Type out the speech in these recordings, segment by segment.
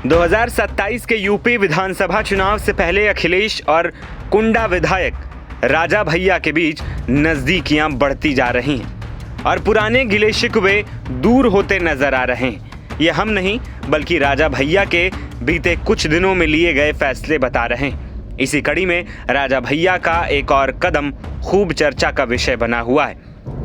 2027 के यूपी विधानसभा चुनाव से पहले अखिलेश और कुंडा विधायक राजा भैया के बीच नजदीकियां बढ़ती जा रही हैं और पुराने गिले शिकवे दूर होते नजर आ रहे हैं। ये हम नहीं बल्कि राजा भैया के बीते कुछ दिनों में लिए गए फैसले बता रहे हैं। इसी कड़ी में राजा भैया का एक और कदम खूब चर्चा का विषय बना हुआ है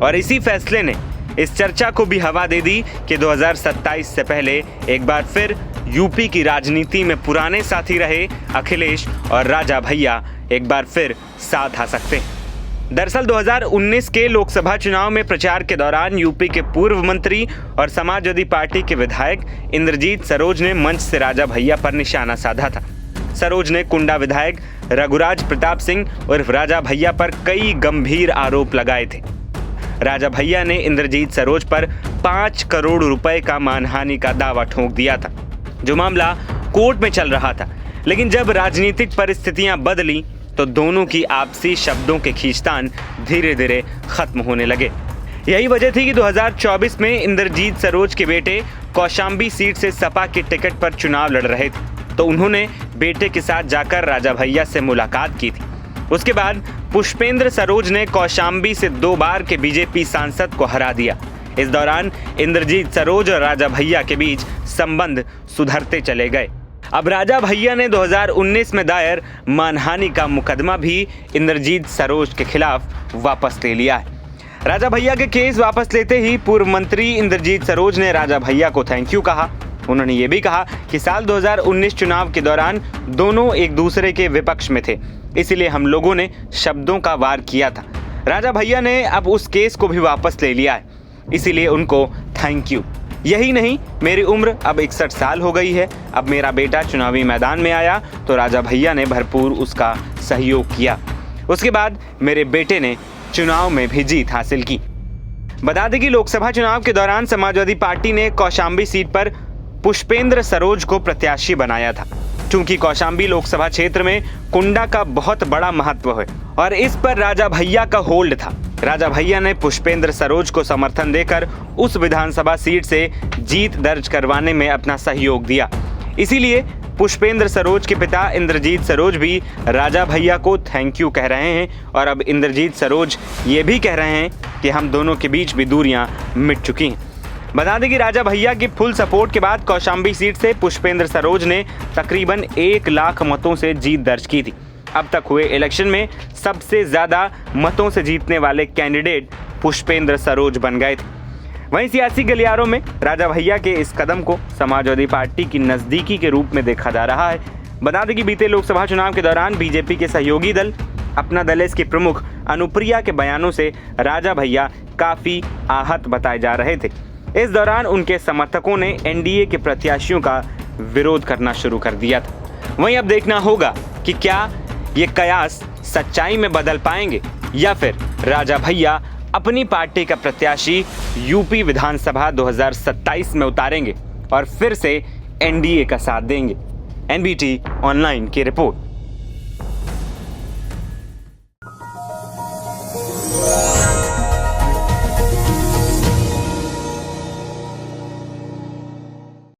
और इसी फैसले ने इस चर्चा को भी हवा दे दी कि 2027 से पहले एक बार फिर यूपी की राजनीति में पुराने साथी रहे अखिलेश और राजा भैया एक बार फिर साथ आ सकते हैं। दरअसल 2019 के लोकसभा चुनाव में प्रचार के दौरान यूपी के पूर्व मंत्री और समाजवादी पार्टी के विधायक इंद्रजीत सरोज ने मंच से राजा भैया पर निशाना साधा था। सरोज ने कुंडा विधायक रघुराज प्रताप सिंह उर्फ राजा भैया पर कई गंभीर आरोप लगाए थे। राजा भैया ने इंद्रजीत सरोज पर 5 करोड़ रुपए का मानहानि का दावा ठोक दिया था, जो मामला कोर्ट में चल रहा था। लेकिन जब राजनीतिक परिस्थितियां बदली तो दोनों की आपसी शब्दों के खींचतान धीरे धीरे खत्म होने लगे। यही वजह थी कि 2024 में इंद्रजीत सरोज के बेटे कौशाम्बी सीट से सपा की टिकट पर चुनाव लड़ रहे थे, तो उन्होंने बेटे के साथ जाकर राजा भैया से मुलाकात की थी। उसके बाद पुष्पेंद्र सरोज ने कौशाम्बी से 2 बार के बीजेपी सांसद को हरा दिया। इस दौरान इंद्रजीत सरोज और राजा भैया के बीच संबंध सुधरते चले गए। अब राजा भैया ने 2019 में दायर मानहानि का मुकदमा भी इंद्रजीत सरोज के खिलाफ वापस ले लिया है। राजा भैया के केस वापस लेते ही पूर्व मंत्री इंद्रजीत सरोज ने राजा भैया को थैंक यू कहा। उन्होंने ये भी कहा कि साल 2019 चुनाव के दौरान दोनों एक दूसरे के विपक्ष में थे, इसलिए हम लोगों ने शब्दों का वार किया था। राजा भैया ने अब उस केस को भी वापस ले लिया है, इसीलिए उनको थैंक यू। यही नहीं, मेरी उम्र अब 61 साल हो गई है। अब मेरा बेटा चुनावी मैदान में आया तो राजा भैया ने भरपूर उसका सहयोग किया। उसके बाद मेरे बेटे ने चुनाव में भी जीत हासिल की। बता दें कि लोकसभा चुनाव के दौरान समाजवादी पार्टी ने कौशाम्बी सीट पर पुष्पेंद्र सरोज को प्रत्याशी बनाया था। चूंकि कौशाम्बी लोकसभा क्षेत्र में कुंडा का बहुत बड़ा महत्व है और इस पर राजा भैया का होल्ड था। राजा भैया ने पुष्पेंद्र सरोज को समर्थन देकर उस विधानसभा सीट से जीत दर्ज करवाने में अपना सहयोग दिया। इसीलिए पुष्पेंद्र सरोज के पिता इंद्रजीत सरोज भी राजा भैया को थैंक यू कह रहे हैं और अब इंद्रजीत सरोज ये भी कह रहे हैं कि हम दोनों के बीच भी दूरियां मिट चुकी हैं। बता दें कि राजा भैया की फुल सपोर्ट के बाद कौशाम्बी सीट से पुष्पेंद्र सरोज ने तकरीबन 1 लाख मतों से जीत दर्ज की थी। अब तक हुए इलेक्शन में सबसे ज़्यादा मतों से जीतने वाले कैंडिडेट पुष्पेंद्र सरोज बन गए थे। वहीं सियासी गलियारों में राजा भैया के इस कदम को समाजवादी पार्टी की नज़दीकी के रूप में देखा जा रहा है। बता दें कि बीते लोकसभा चुनाव के दौरान बीजेपी के सहयोगी दल अपना दल के प्रमुख अनुप्रिया के बयानों से राजा भैया काफ़ी आहत बताए जा रहे थे। इस दौरान उनके समर्थकों ने एनडीए के प्रत्याशियों का विरोध करना शुरू कर दिया था। वहीं अब देखना होगा कि क्या ये कयास सच्चाई में बदल पाएंगे या फिर राजा भैया अपनी पार्टी का प्रत्याशी यूपी विधानसभा 2027 में उतारेंगे और फिर से एनडीए का साथ देंगे। एनबीटी ऑनलाइन की रिपोर्ट।